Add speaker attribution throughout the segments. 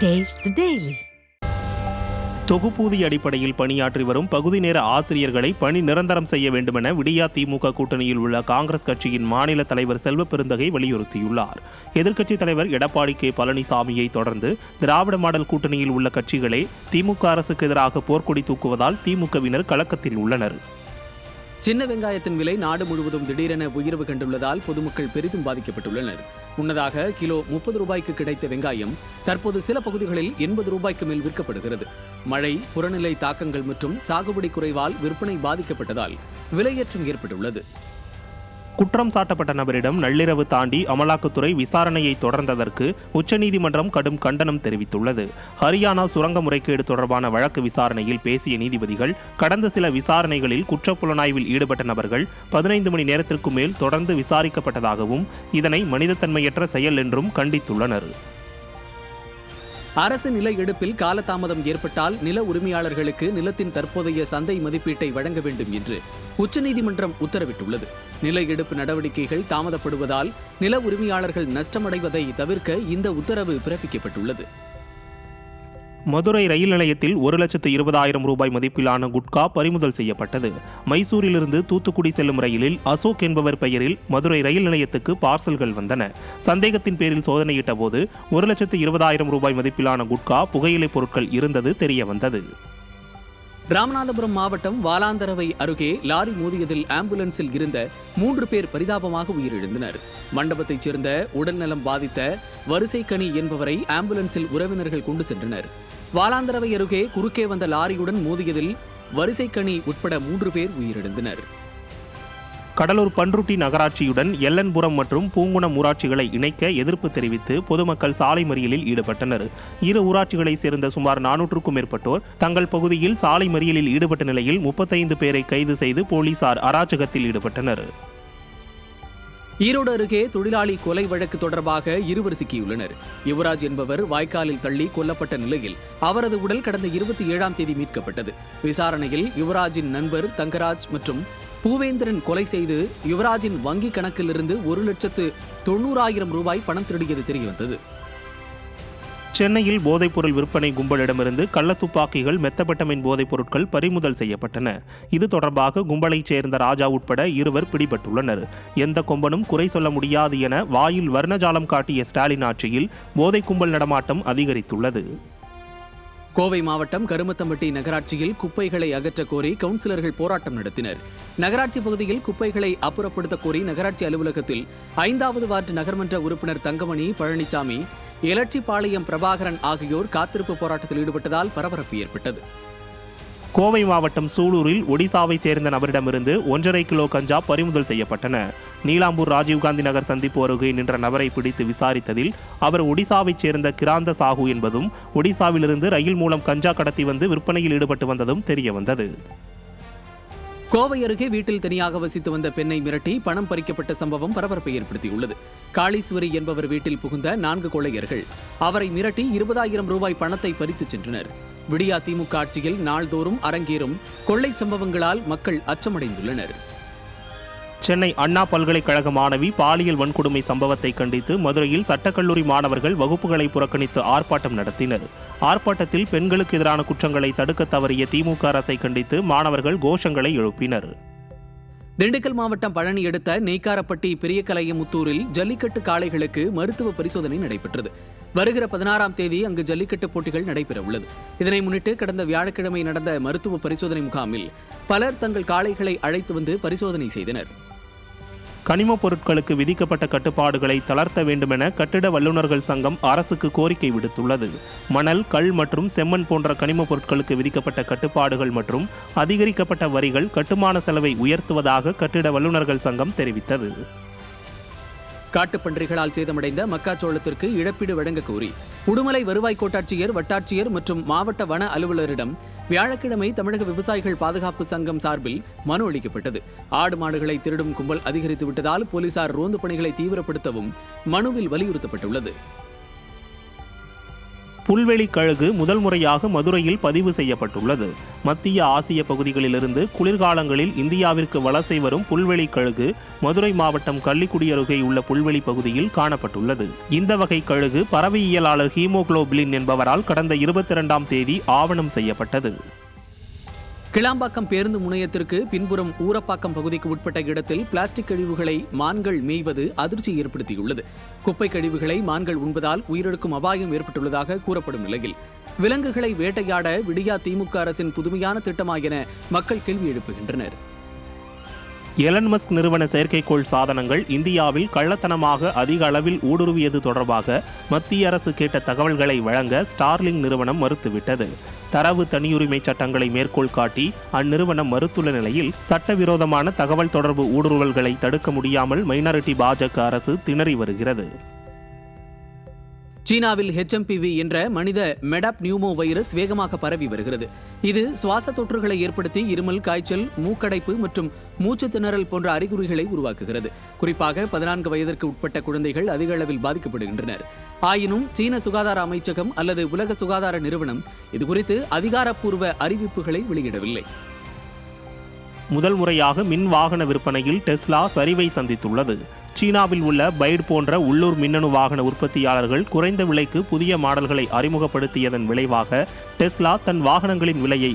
Speaker 1: Taste the Daily.
Speaker 2: தொகுப்பூதிய அடிப்படையில் பணியாற்றி வரும் பகுதி நேர ஆசிரியர்களை பணி நிரந்தரம் செய்ய வேண்டுமென விடியா திமுக கூட்டணியில் உள்ள காங்கிரஸ் கட்சியின் மாநில தலைவர் செல்வ பெருந்தகை வலியுறுத்தியுள்ளார். எதிர்க்கட்சித் தலைவர் எடப்பாடி கே பழனிசாமியை தொடர்ந்து திராவிட மாடல் கூட்டணியில் உள்ள கட்சிகளே திமுக அரசுக்கு எதிராக போர்க்கொடி தூக்குவதால் திமுகவினர் கலக்கத்தில் உள்ளனர்.
Speaker 3: சின்ன வெங்காயத்தின் விலை நாடு முழுவதும் திடீரென உயர்வு கண்டுள்ளதால் பொதுமக்கள் பெரிதும் பாதிக்கப்பட்டுள்ளனர். முன்னதாக கிலோ 30 ரூபாய்க்கு கிடைத்த வெங்காயம் தற்போது சில பகுதிகளில் 80 ரூபாய்க்கு மேல் விற்கப்படுகிறது. மழை, புறநிலை தாக்கங்கள் மற்றும் சாகுபடி குறைவால் விற்பனை பாதிக்கப்பட்டதால் விலையேற்றம் ஏற்பட்டுள்ளது.
Speaker 2: குற்றம் சாட்டப்பட்ட நபரிடம் நள்ளிரவு தாண்டி அமலாக்கத்துறை விசாரணையை தொடர்ந்ததற்கு உச்சநீதிமன்றம் கடும் கண்டனம் தெரிவித்துள்ளது. ஹரியானா சுரங்க முறைகேடு தொடர்பான வழக்கு விசாரணையில் பேசிய நீதிபதிகள் கடந்த சில விசாரணைகளில் குற்றப்புலனாய்வில் ஈடுபட்ட நபர்கள் 15 மணி நேரத்திற்கு மேல் தொடர்ந்து விசாரிக்கப்பட்டதாகவும் இதனை மனிதத்தன்மையற்ற செயல் என்றும் கண்டித்துள்ளனர்.
Speaker 3: அரசு நில எடுப்பில் காலதாமதம் ஏற்பட்டால் நில உரிமையாளர்களுக்கு நிலத்தின் தற்போதைய சந்தை மதிப்பீட்டை வழங்க வேண்டும் என்று உச்சநீதிமன்றம் உத்தரவிட்டுள்ளது. நில எடுப்பு நடவடிக்கைகள் தாமதப்படுவதால் நில உரிமையாளர்கள் நஷ்டமடைவதை தவிர்க்க இந்த உத்தரவு பிறப்பிக்கப்பட்டுள்ளது.
Speaker 2: மதுரை ரயில் நிலையத்தில் 1,20,000 ரூபாய் மதிப்பிலான குட்கா பறிமுதல் செய்யப்பட்டது. மைசூரிலிருந்து தூத்துக்குடி செல்லும் ரயிலில் அசோக் என்பவர் பெயரில் மதுரை ரயில் நிலையத்துக்கு பார்சல்கள் வந்தன. சந்தேகத்தின் பேரில் சோதனையிட்ட போது 1,20,000 ரூபாய் மதிப்பிலான குட்கா புகையிலைப் பொருட்கள் இருந்தது தெரிய வந்தது.
Speaker 3: ராமநாதபுரம் மாவட்டம் வாலாந்தரவை அருகே லாரி மோதியதில் ஆம்புலன்ஸில் இருந்த 3 பேர் பரிதாபமாக உயிரிழந்தனர். மண்டபத்தைச் சேர்ந்த உடல்நலம் பாதித்த வரிசைக்கனி என்பவரை ஆம்புலன்ஸில் உறவினர்கள் கொண்டு சென்றனர். வாலாந்தரவை அருகே குறுக்கே வந்த லாரியுடன் மோதியதில் வரிசைக்கனி உட்பட 3 பேர் உயிரிழந்தனர்.
Speaker 2: கடலூர் பன்ருட்டி நகராட்சியுடன் எல்லன்புரம் மற்றும் பூங்குணம் ஊராட்சிகளை இணைக்க எதிர்ப்பு தெரிவித்து பொதுமக்கள் சாலை மறியலில் ஈடுபட்டனர். இரு ஊராட்சிகளைச் சேர்ந்த சுமார் 400க்கும் மேற்பட்டோர் தங்கள் பகுதியில் சாலை மறியலில் ஈடுபட்ட நிலையில் 35 பேரை கைது செய்து போலீசார் அராஜகத்தில் ஈடுபட்டனர்.
Speaker 3: ஈரோடு அருகே தொழிலாளி கொலை வழக்கு தொடர்பாக இருவர் சிக்கியுள்ளனர். யுவராஜ் என்பவர் வாய்க்காலில் தள்ளி கொல்லப்பட்ட நிலையில் அவரது உடல் கடந்த 27ஆம் தேதி மீட்கப்பட்டது. விசாரணையில் யுவராஜின் நண்பர் தங்கராஜ் மற்றும் பூவேந்திரன் கொலை செய்து யுவராஜின் வங்கி கணக்கிலிருந்து 1,90,000 ரூபாய் பணம் திருடியது தெரியவந்தது.
Speaker 2: சென்னையில் போதைப்பொருள் விற்பனை கும்பலிடமிருந்து கள்ளத்துப்பாக்கிகள், மெத்தபெட்டமைன் போதைப் பொருட்கள் பறிமுதல் செய்யப்பட்டன. இது தொடர்பாக கும்பலைச் சேர்ந்த ராஜா உட்பட 2 பிடிபட்டுள்ளனர். எந்த கொம்பனும் குறை சொல்ல முடியாது என வாயில் வர்ணஜாலம் காட்டிய ஸ்டாலின் ஆட்சியில் போதை கும்பல் நடமாட்டம் அதிகரித்துள்ளது.
Speaker 3: கோவை மாவட்டம் கருமத்தம்பட்டி நகராட்சியில் குப்பைகளை அகற்ற கோரி கவுன்சிலர்கள் போராட்டம் நடத்தினர். நகராட்சி பகுதியில் குப்பைகளை அப்புறப்படுத்த கோரி நகராட்சி அலுவலகத்தில் 5வது வார்டு நகர்மன்ற உறுப்பினர் தங்கமணி, பழனிசாமி, எலட்சிபாளையம் பிரபாகரன் ஆகியோர் காத்திருப்பு போராட்டத்தில் ஈடுபட்டதால் பரபரப்பு ஏற்பட்டது.
Speaker 2: கோவை மாவட்டம் சூலூரில் ஒடிசாவை சேர்ந்த நபரிடமிருந்து 1.5 கிலோ கஞ்சா பறிமுதல் செய்யப்பட்டன. நீலாம்பூர் ராஜீவ்காந்தி நகர் சந்திப்பு அருகே நின்ற நபரை பிடித்து விசாரித்ததில் அவர் ஒடிசாவைச் சேர்ந்த கிராந்த சாகு என்பதும் ஒடிசாவிலிருந்து ரயில் மூலம் கஞ்சா கடத்தி வந்து விற்பனையில் ஈடுபட்டு வந்ததும் தெரியவந்தது.
Speaker 3: கோவை அருகே வீட்டில் தனியாக வசித்து வந்த பெண்ணை மிரட்டி பணம் பறிக்கப்பட்ட சம்பவம் பரபரப்பை ஏற்படுத்தியுள்ளது. காளீஸ்வரி என்பவர் வீட்டில் புகுந்த 4 கொள்ளையர்கள் அவரை மிரட்டி 20,000 ரூபாய் பணத்தை பறித்துச் சென்றனர். விடியா திமுக ஆட்சியில் நாள்தோறும் அரங்கேறும் கொள்ளை சம்பவங்களால் மக்கள் அச்சமடைந்துள்ளனர்.
Speaker 2: சென்னை அண்ணா பல்கலைக்கழக மாணவி பாலியல் வன்கொடுமை சம்பவத்தை கண்டித்து மதுரையில் சட்டக்கல்லூரி மாணவர்கள் வகுப்புகளை புறக்கணித்து ஆர்ப்பாட்டம் நடத்தினர். ஆர்ப்பாட்டத்தில் பெண்களுக்கு எதிரான குற்றங்களை தடுக்க தவறிய திமுக அரசை கண்டித்து மாணவர்கள் கோஷங்களை எழுப்பினர்.
Speaker 3: திண்டுக்கல் மாவட்டம் பழனி அடுத்த நெய்க்காரப்பட்டி பெரியகலையமுத்தூரில் ஜல்லிக்கட்டு காளைகளுக்கு மருத்துவ பரிசோதனை நடைபெற்றது. வருகிற 16ஆம் தேதி அங்கு ஜல்லிக்கட்டு போட்டிகள் நடைபெற உள்ளது. இதனை முன்னிட்டு கடந்த வியாழக்கிழமை நடந்த மருத்துவ பரிசோதனை முகாமில் பலர் தங்கள் காளைகளை அழைத்து வந்து பரிசோதனை செய்தனர்.
Speaker 2: கனிமப் பொருட்களுக்கு விதிக்கப்பட்ட கட்டுப்பாடுகளை தளர்த்த வேண்டுமென கட்டிட வல்லுநர்கள் சங்கம் அரசுக்கு கோரிக்கை விடுத்துள்ளது. மணல், கல் மற்றும் செம்மண் போன்ற கனிமப் பொருட்களுக்கு விதிக்கப்பட்ட கட்டுப்பாடுகள் மற்றும் அதிகரிக்கப்பட்ட வரிகள் கட்டுமான செலவை உயர்த்துவதாக கட்டிட வல்லுநர்கள் சங்கம் தெரிவித்தது.
Speaker 3: காட்டுப்பன்றிகளால் சேதமடைந்த மக்காச்சோளத்திற்கு இழப்பீடு வழங்க கோரி உடுமலை வருவாய் கோட்டாட்சியர், வட்டாட்சியர் மற்றும் மாவட்ட வன அலுவலரிடம் வியாழக்கிழமை தமிழக விவசாயிகள் பாதுகாப்பு சங்கம் சார்பில் மனு அளிக்கப்பட்டது. ஆடு மாடுகளை திருடும் கும்பல் அதிகரித்து விட்டதால் போலீசார் ரோந்து பணிகளை தீவிரப்படுத்தவும் மனுவில் வலியுறுத்தப்பட்டுள்ளது.
Speaker 2: புல்வெளி கழுகு முதல் முறையாக மதுரையில் பதிவு செய்யப்பட்டுள்ளது. மத்திய ஆசிய பகுதிகளிலிருந்து குளிர்காலங்களில் இந்தியாவிற்கு வலசை வரும் புல்வெளி கழுகு மதுரை மாவட்டம் கள்ளிக்குடி அருகே உள்ள புல்வெளி பகுதியில் காணப்பட்டுள்ளது. இந்த வகை கழுகு பறவையியலாளர் ஹீமோகுளோபின் என்பவரால் கடந்த 22ஆம் தேதி ஆவணம் செய்யப்பட்டது.
Speaker 3: கிளாம்பாக்கம் பேருந்து முனையத்திற்கு பின்புறம் ஊரப்பாக்கம் பகுதிக்கு உட்பட்ட இடத்தில் பிளாஸ்டிக் கழிவுகளை மான்கள் மேய்வது அதிர்ச்சி ஏற்படுத்தியுள்ளது. குப்பை கழிவுகளை மான்கள் உண்பதால் உயிரிழக்கும் அபாயம் ஏற்பட்டுள்ளதாக கூறப்படும் நிலையில் விலங்குகளை வேட்டையாட விடியா திமுக அரசின் புதுமையான திட்டமா என மக்கள் கேள்வி எழுப்புகின்றனர்.
Speaker 2: எலன் மஸ்க் நிறுவன செயற்கைக்கோள் சாதனங்கள் இந்தியாவில் கள்ளத்தனமாக அதிக அளவில் ஊடுருவியது தொடர்பாக மத்திய அரசு கேட்ட தகவல்களை வழங்க ஸ்டார்லிங் நிறுவனம் மறுத்துவிட்டது. தரவு தனியுரிமை சட்டங்களை மேற்கோள் காட்டி அந்நிறுவனம் மறுத்துள்ள நிலையில் சட்டவிரோதமான தகவல் தொடர்பு ஊடுருவல்களை தடுக்க முடியாமல் மைனாரிட்டி பாஜக அரசு திணறி வருகிறது.
Speaker 3: சீனாவில் HMPV என்ற மனித மெடாப்னியூமோ வைரஸ் வேகமாக பரவி வருகிறது. இது சுவாச தொற்றுகளை ஏற்படுத்தி இருமல், காய்ச்சல், மூக்கடைப்பு மற்றும் மூச்சு திணறல் போன்ற அறிகுறிகளை உருவாக்குகிறது. குறிப்பாக 14 வயதிற்கு உட்பட்ட குழந்தைகள் அதிக அளவில் பாதிக்கப்படுகின்றனர். ஆயினும் சீன சுகாதார அமைச்சகம் அல்லது உலக சுகாதார நிறுவனம் இதுகுறித்து அதிகாரப்பூர்வ அறிவிப்புகளை வெளியிடவில்லை.
Speaker 2: முதல் முறையாக மின் வாகன விற்பனையில் டெஸ்லா சரிவை சந்தித்துள்ளது. சீனாவில் உள்ள பைட் போன்ற உள்ளூர் மின்னணு வாகன உற்பத்தியாளர்கள் குறைந்த விலைக்கு புதிய மாடல்களை அறிமுகப்படுத்தியதன் விளைவாக டெஸ்லா தன் வாகனங்களின் விலையை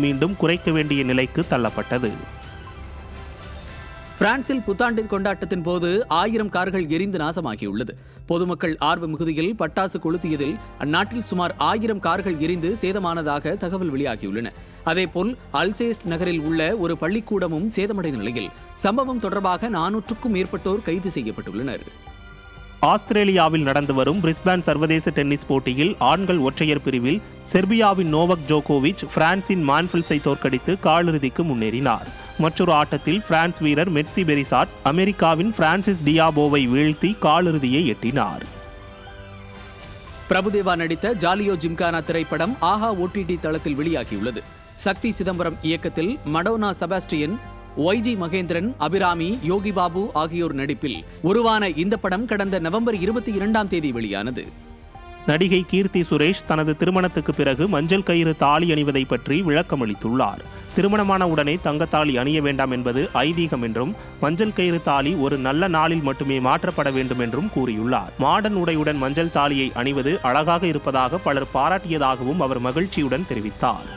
Speaker 2: மீண்டும் குறைக்க வேண்டிய நிலைக்கு தள்ளப்பட்டது.
Speaker 3: பிரான்சில் புத்தாண்டின் கொண்டாட்டத்தின் போது 1000 கார்கள் எரிந்து நாசமாகியுள்ளது. பொதுமக்கள் ஆர்வ மிகுதியில் பட்டாசு கொளுத்தியதில் அந்நாட்டில் சுமார் 1000 கார்கள் எரிந்து சேதமானதாக தகவல் வெளியாகியுள்ளன. அதேபோல் அல்சேஸ் நகரில் உள்ள ஒரு பள்ளிக்கூடமும் சேதமடைந்த நிலையில் சம்பவம் தொடர்பாக 400க்கும் மேற்பட்டோர் கைது செய்யப்பட்டுள்ளனர்.
Speaker 2: ஆஸ்திரேலியாவில் நடந்து வரும் பிரிஸ்பேன் சர்வதேச டென்னிஸ் போட்டியில் ஆண்கள் ஒற்றையர் பிரிவில் செர்பியாவின் நோவக் ஜோகோவிச் பிரான்சின் மான்ஃபில்ஸை தோற்கடித்து காலிறுதிக்கு முன்னேறினார். மற்றொரு ஆட்டத்தில் பிரான்ஸ் வீரர் மெட்சி பெரிசாட் அமெரிக்காவின் பிரான்சிஸ் டியாபோவை வீழ்த்தி காலிறுதியை எட்டினார்.
Speaker 3: பிரபுதேவா நடித்த ஜாலியோ ஜிம்கானா திரைப்படம் ஆஹா OTT தளத்தில் வெளியாகியுள்ளது. சக்தி சிதம்பரம் இயக்கத்தில் மடோனா செபாஸ்டியன், YG மகேந்திரன், அபிராமி, யோகி பாபு ஆகியோர் நடிப்பில் உருவான இந்த படம் கடந்த நவம்பர் 22ஆம் தேதி வெளியானது.
Speaker 2: நடிகை கீர்த்தி சுரேஷ் தனது திருமணத்துக்கு பிறகு மஞ்சள் கயிறு தாலி அணிவதை பற்றி விளக்கமளித்துள்ளார். திருமணமான உடனே தங்கத்தாலி அணிய வேண்டாம் என்பது ஐதீகம் என்றும் மஞ்சள் கயிறு தாலி ஒரு நல்ல நாளில் மட்டுமே மாற்றப்பட வேண்டும் என்றும் கூறியுள்ளார். மாடர்ன் உடையுடன் மஞ்சள் தாலியை அணிவது அழகாக இருப்பதாக பலர் பாராட்டியதாகவும் அவர் மகிழ்ச்சியுடன் தெரிவித்தார்.